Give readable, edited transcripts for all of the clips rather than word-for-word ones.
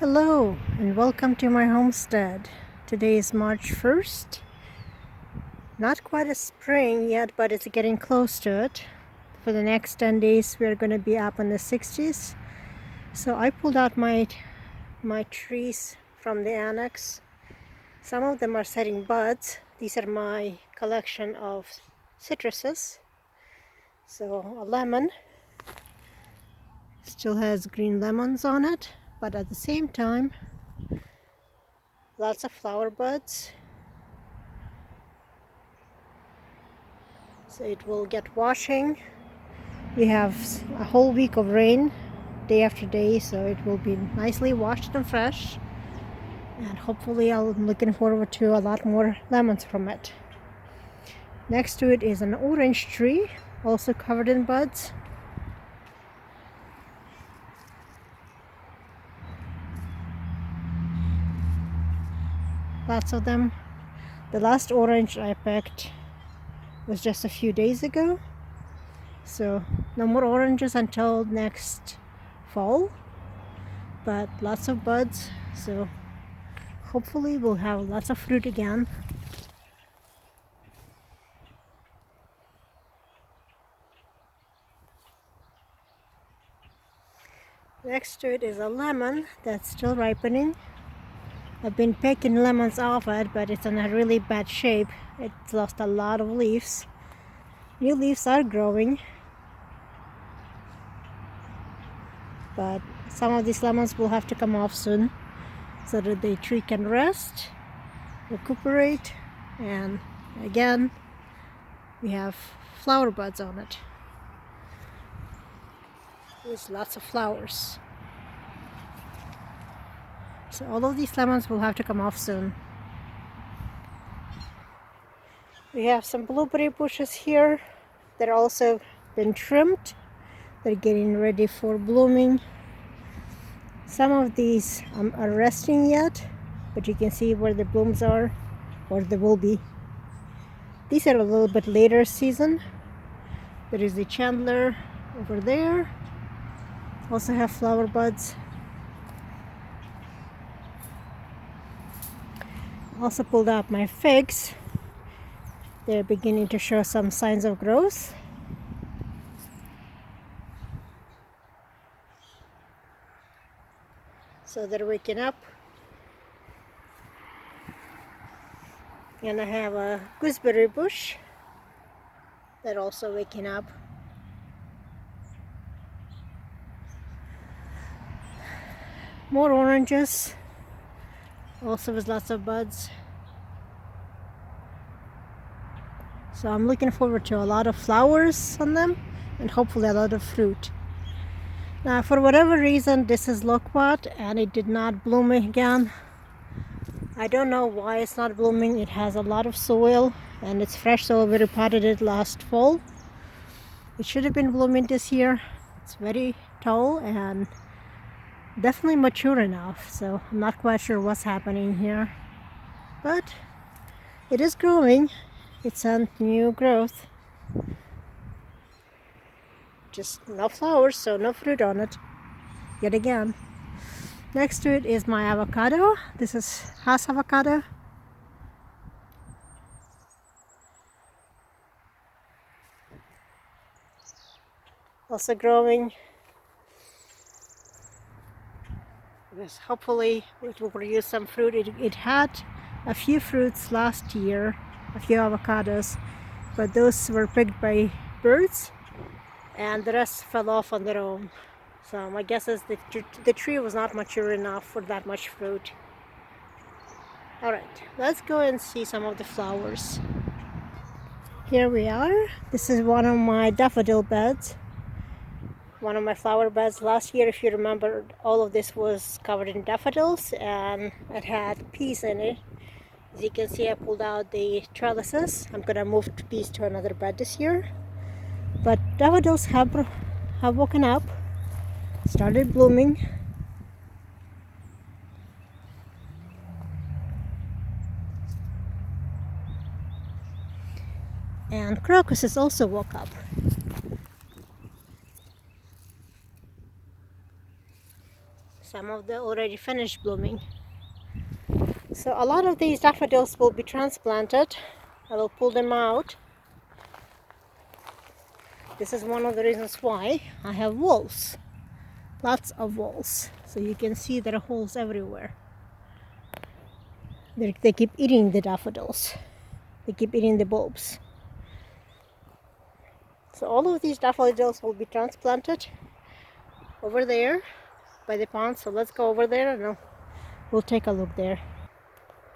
Hello and welcome to my homestead. Today is March 1st. Not quite a spring yet, but it's getting close to it. For the next 10 days we are going to be up in the 60s. So I pulled out my trees from the annex. Some of them are setting buds. These are my collection of citruses. So a lemon still has green lemons on it, but at the same time lots of flower buds. So it will get washing. We have a whole week of rain day after day, so it will be nicely washed and fresh, and hopefully I'm looking forward to a lot more lemons from it. Next to it is an orange tree, also covered in buds. Lots of them. The last orange I picked was just a few days ago, so no more oranges until next fall, but lots of buds, so hopefully we'll have lots of fruit again. Next to it is a lemon that's still ripening. I've been picking lemons off it, but it's in a really bad shape. It's lost a lot of leaves. New leaves are growing, but some of these lemons will have to come off soon so that the tree can rest, recuperate, and again we have flower buds on it. There's lots of flowers. So all of these lemons will have to come off soon. We have some blueberry bushes here. They're also been trimmed. They're getting ready for blooming. Some of these are resting yet, but you can see where the blooms are, or they will be. These are a little bit later season. There is the Chandler over there. Also have flower buds. Also pulled out my figs. They're beginning to show some signs of growth. So they're waking up. And I have a gooseberry bush that's also waking up. More oranges, also with lots of buds. So I'm looking forward to a lot of flowers on them and hopefully a lot of fruit. Now for whatever reason this is loquat and it did not bloom again. I don't know why it's not blooming. It has a lot of soil and it's fresh soil. We repotted it last fall. It should have been blooming this year. It's very tall and definitely mature enough, so I'm not quite sure what's happening here, but it is growing. It's a new growth. Just no flowers, so no fruit on it yet again. Next to it is my avocado. This is Hass avocado. Also growing. Yes, hopefully it will produce some fruit. It had a few fruits last year, a few avocados, but those were picked by birds and the rest fell off on their own. So my guess is the tree was not mature enough for that much fruit. Alright, let's go and see some of the flowers. Here we are. This is one of my daffodil beds. One of my flower beds. Last year, if you remember, all of this was covered in daffodils and it had peas in it. As you can see, I pulled out the trellises. I'm gonna move peas to another bed this year. But daffodils have woken up, started blooming. And crocuses also woke up. So some of them already finished blooming. So a lot of these daffodils will be transplanted. I will pull them out. This is one of the reasons why I have walls. Lots of walls. So you can see there are holes everywhere. They keep eating the daffodils. They keep eating the bulbs. So all of these daffodils will be transplanted over there by the pond. So let's go over there and we'll take a look there.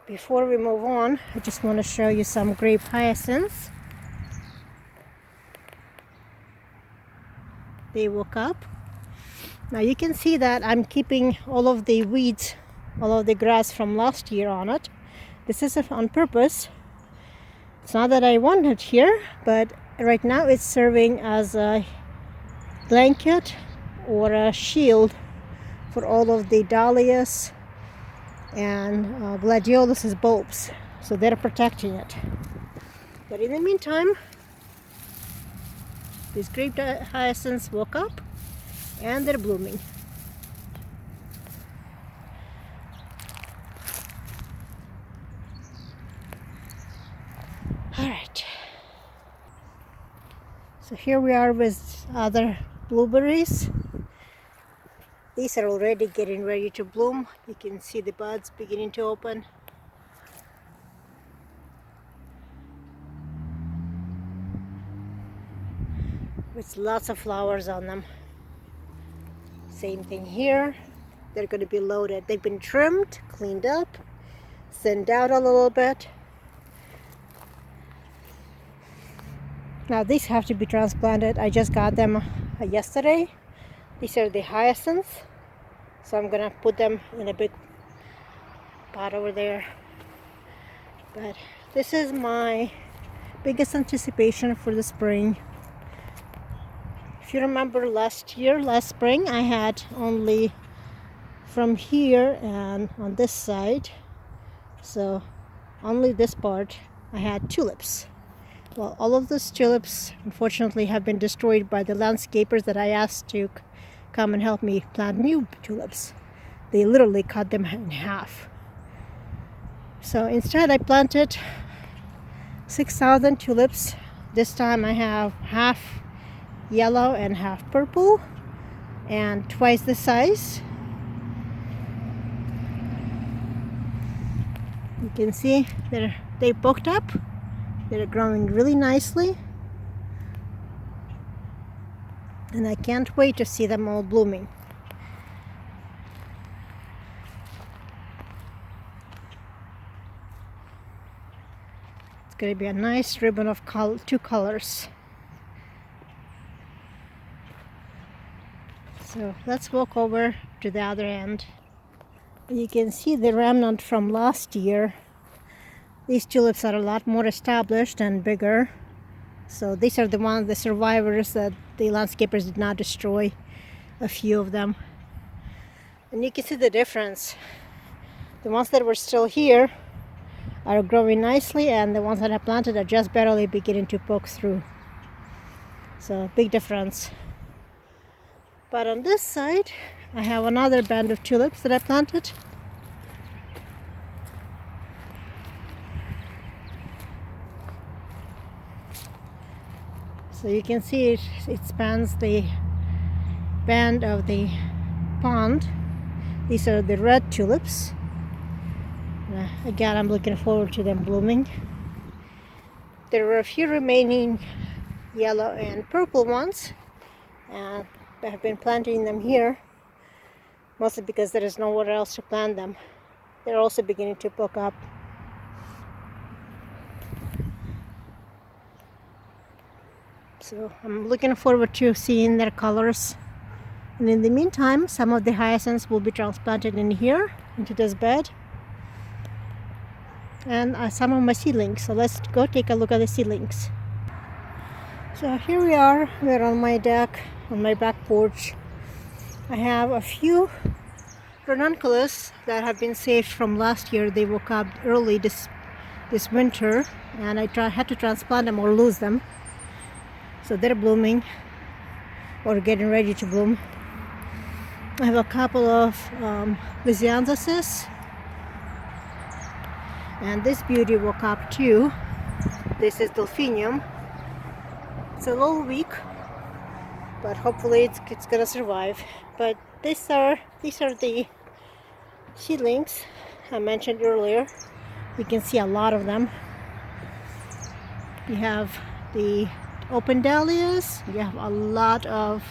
Before we move on, I just want to show you some grape hyacinths. They woke up. Now you can see that I'm keeping all of the weeds, all of the grass from last year on it. This is on purpose. It's not that I want it here, but right now it's serving as a blanket or a shield for all of the dahlias and gladiolus bulbs. So they're protecting it. But in the meantime, these grape hyacinths woke up and they're blooming. Alright. So here we are with other blueberries. These are already getting ready to bloom. You can see the buds beginning to open. With lots of flowers on them. Same thing here. They're going to be loaded. They've been trimmed, cleaned up, thinned out a little bit. Now these have to be transplanted. I just got them yesterday. These are the hyacinths. So I'm going to put them in a big pot over there. But this is my biggest anticipation for the spring. If you remember last spring, I had only from here and on this side, so only this part, I had tulips. Well, all of those tulips unfortunately have been destroyed by the landscapers that I asked to come and help me plant new tulips. They literally cut them in half. So instead I planted 6,000 tulips. This time I have half yellow and half purple and twice the size. You can see they poked up. They're growing really nicely, and I can't wait to see them all blooming. It's going to be a nice ribbon of two colors. So let's walk over to the other end. You can see the remnant from last year. These tulips are a lot more established and bigger. So these are the survivors that the landscapers did not destroy, a few of them. And you can see the difference. The ones that were still here are growing nicely, and the ones that I planted are just barely beginning to poke through. So big difference. But on this side, I have another band of tulips that I planted. So you can see it spans the band of the pond. These are the red tulips. Again, I'm looking forward to them blooming. There were a few remaining yellow and purple ones, and I have been planting them here, mostly because there is nowhere else to plant them. They're also beginning to poke up. So I'm looking forward to seeing their colors. And in the meantime, some of the hyacinths will be transplanted in here, into this bed. And some of my seedlings. So let's go take a look at the seedlings. So here we are. We're on my deck, on my back porch. I have a few ranunculus that have been saved from last year. They woke up early this winter, and I had to transplant them or lose them. So they're blooming or getting ready to bloom. I have a couple of Lysianthus, and this beauty woke up too. This is Delphinium. It's a little weak, but hopefully it's gonna survive. But these are the seedlings I mentioned earlier. You can see a lot of them. You have the open dahlias. You have a lot of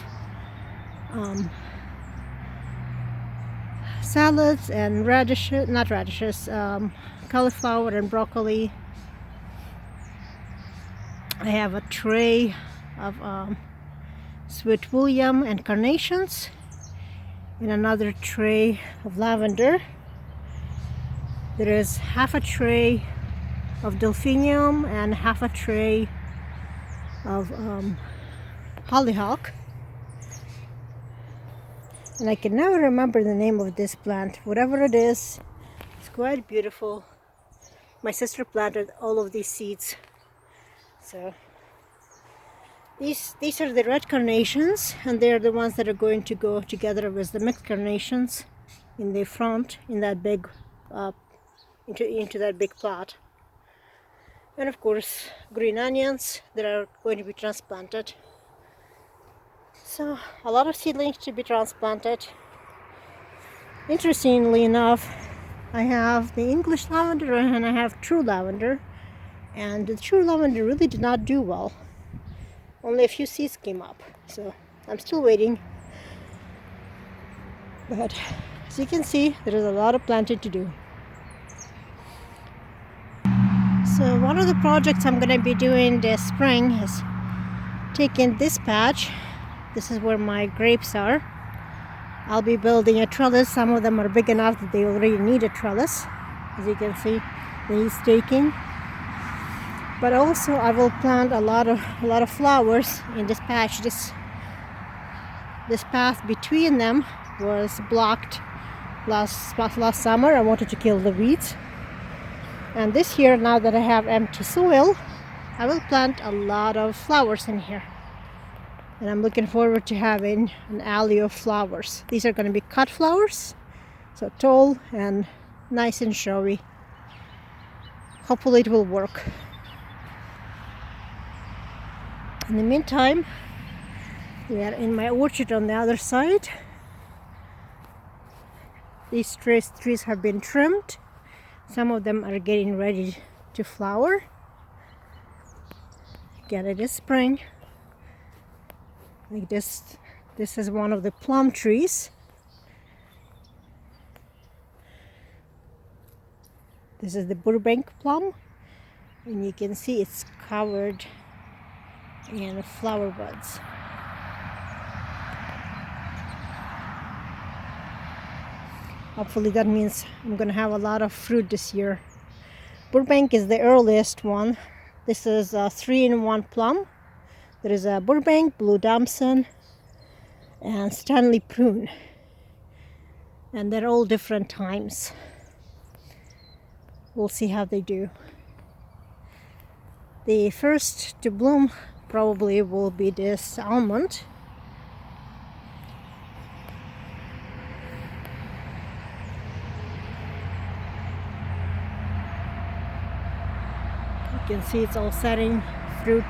salads and radishes, not radishes, cauliflower and broccoli. I have a tray of sweet william and carnations, and another tray of lavender. There is half a tray of delphinium and half a tray of hollyhock. And I can never remember the name of this plant. Whatever it is, it's quite beautiful. My sister planted all of these seeds. So these are the red carnations, and they're the ones that are going to go together with the mixed carnations in the front, in that big into that big plot. And of course green onions that are going to be transplanted. So a lot of seedlings to be transplanted. Interestingly enough, I have the English lavender and I have true lavender, and the true lavender really did not do well. Only a few seeds came up, so I'm still waiting. But as you can see, there is a lot of planting to do. So one of the projects I'm going to be doing this spring is taking this patch. This is where my grapes are. I'll be building a trellis. Some of them are big enough that they already need a trellis. As you can see, they need staking. But also I will plant a lot of flowers in this patch. This path between them was blocked last summer. I wanted to kill the weeds. And this year, now that I have empty soil, I will plant a lot of flowers in here. And I'm looking forward to having an alley of flowers. These are going to be cut flowers, so tall and nice and showy. Hopefully it will work. In the meantime, we are in my orchard on the other side. These trees have been trimmed. Some of them are getting ready to flower. Again, it is spring. Like this is one of the plum trees. This is the Burbank plum, and you can see it's covered in flower buds. Hopefully that means I'm gonna have a lot of fruit this year. Burbank is the earliest one. This is a 3-in-1 plum. There is a Burbank, Blue Damson, and Stanley Prune. And they're all different times. We'll see how they do. The first to bloom probably will be this almond. You can see it's all setting fruit.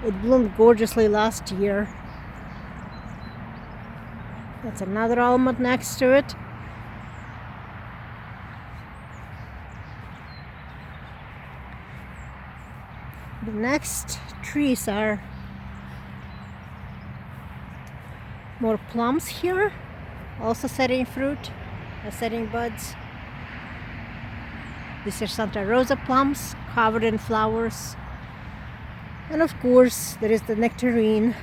It bloomed gorgeously last year. That's another almond next to it. The next trees are more plums here, also setting fruit, setting buds. These are Santa Rosa plums, covered in flowers. And of course, there is the nectarine.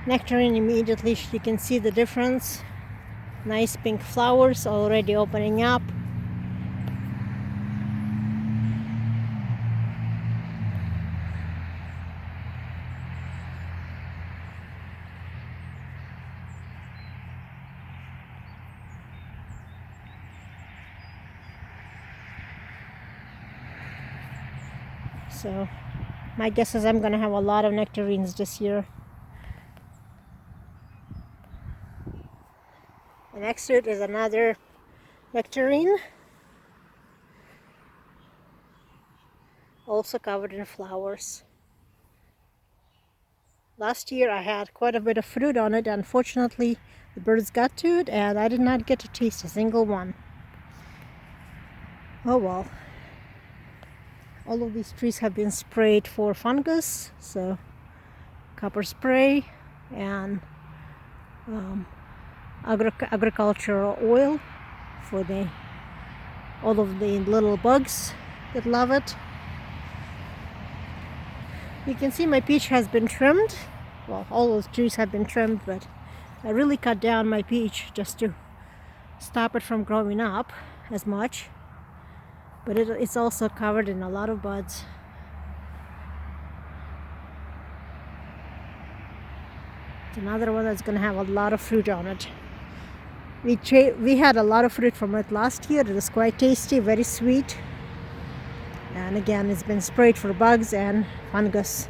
Nectarine, immediately you can see the difference. Nice pink flowers already opening up. So my guess is I'm gonna have a lot of nectarines this year. Next to it is another nectarine, also covered in flowers. Last year I had quite a bit of fruit on it. Unfortunately, the birds got to it and I did not get to taste a single one. Oh well. All of these trees have been sprayed for fungus, so copper spray and agricultural oil for all of the little bugs that love it. You can see my peach has been trimmed. Well, all those trees have been trimmed, but I really cut down my peach just to stop it from growing up as much. But it's also covered in a lot of buds. It's another one that's going to have a lot of fruit on it. We had a lot of fruit from it last year. It was quite tasty, very sweet. And again, it's been sprayed for bugs and fungus.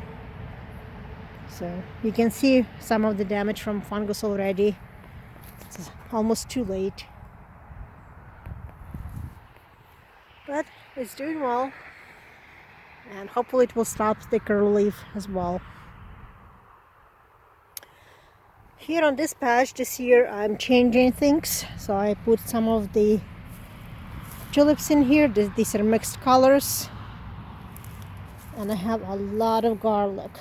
So you can see some of the damage from fungus already. It's almost too late. But it's doing well. And hopefully it will stop the curl leaf as well. Here on this patch this year I'm changing things. So I put some of the tulips in here. These are mixed colors. And I have a lot of garlic.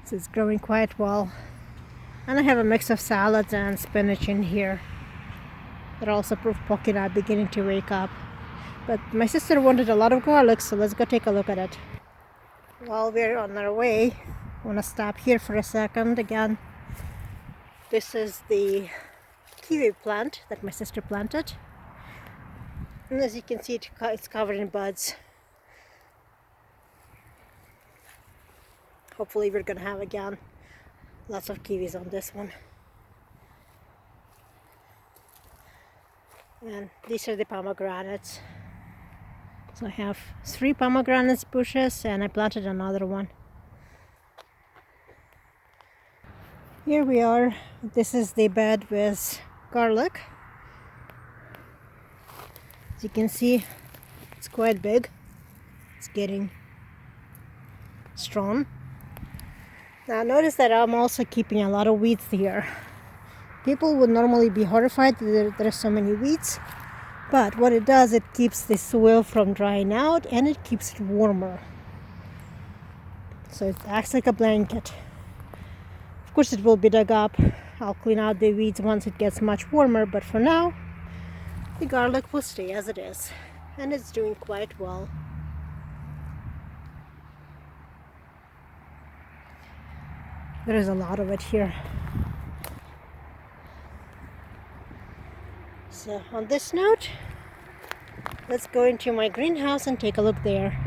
So it's growing quite well. And I have a mix of salads and spinach in here. They're also proof pocket are beginning to wake up. But my sister wanted a lot of garlic, so let's go take a look at it. While we're on our way, I want to stop here for a second again. This is the kiwi plant that my sister planted. And as you can see, it's covered in buds. Hopefully we're going to have again lots of kiwis on this one. And these are the pomegranates. So I have 3 pomegranates bushes and I planted another one. Here we are. This is the bed with garlic. As you can see, it's quite big. It's getting strong. Now notice that I'm also keeping a lot of weeds here. People would normally be horrified that there are so many weeds, but what it does, it keeps the soil from drying out and it keeps it warmer. So it acts like a blanket. Of course it will be dug up. I'll clean out the weeds once it gets much warmer, but for now the garlic will stay as it is, and it's doing quite well. There is a lot of it here. So on this note, let's go into my greenhouse and take a look there.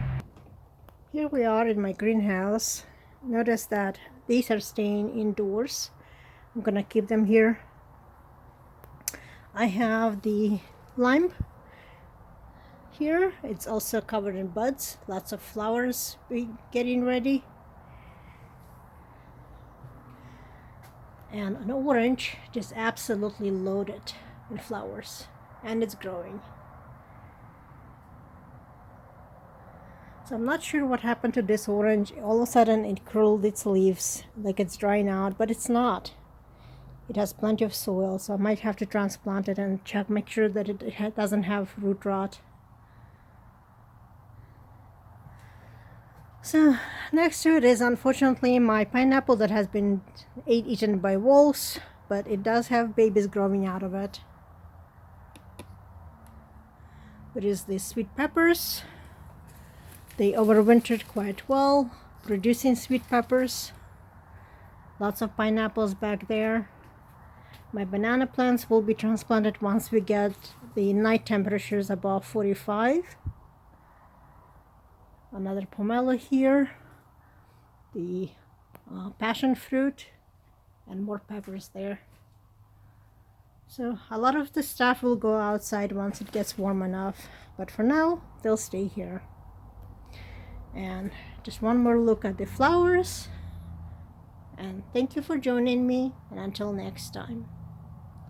Here we are in my greenhouse. Notice that these are staying indoors. I'm gonna keep them here. I have the lime here. It's also covered in buds. Lots of flowers getting ready. And an orange just absolutely loaded with flowers, and it's growing. So I'm not sure what happened to this orange. All of a sudden it curled its leaves like it's drying out, but it's not. It has plenty of soil, so I might have to transplant it and make sure that it doesn't have root rot. So next to it is unfortunately my pineapple that has been eaten by wolves, but it does have babies growing out of it. There is the sweet peppers. They overwintered quite well, producing sweet peppers. Lots of pineapples back there. My banana plants will be transplanted once we get the night temperatures above 45. Another pomelo here. The passion fruit and more peppers there. So a lot of the stuff will go outside once it gets warm enough, but for now they'll stay here. And just one more look at the flowers, and thank you for joining me, and until next time.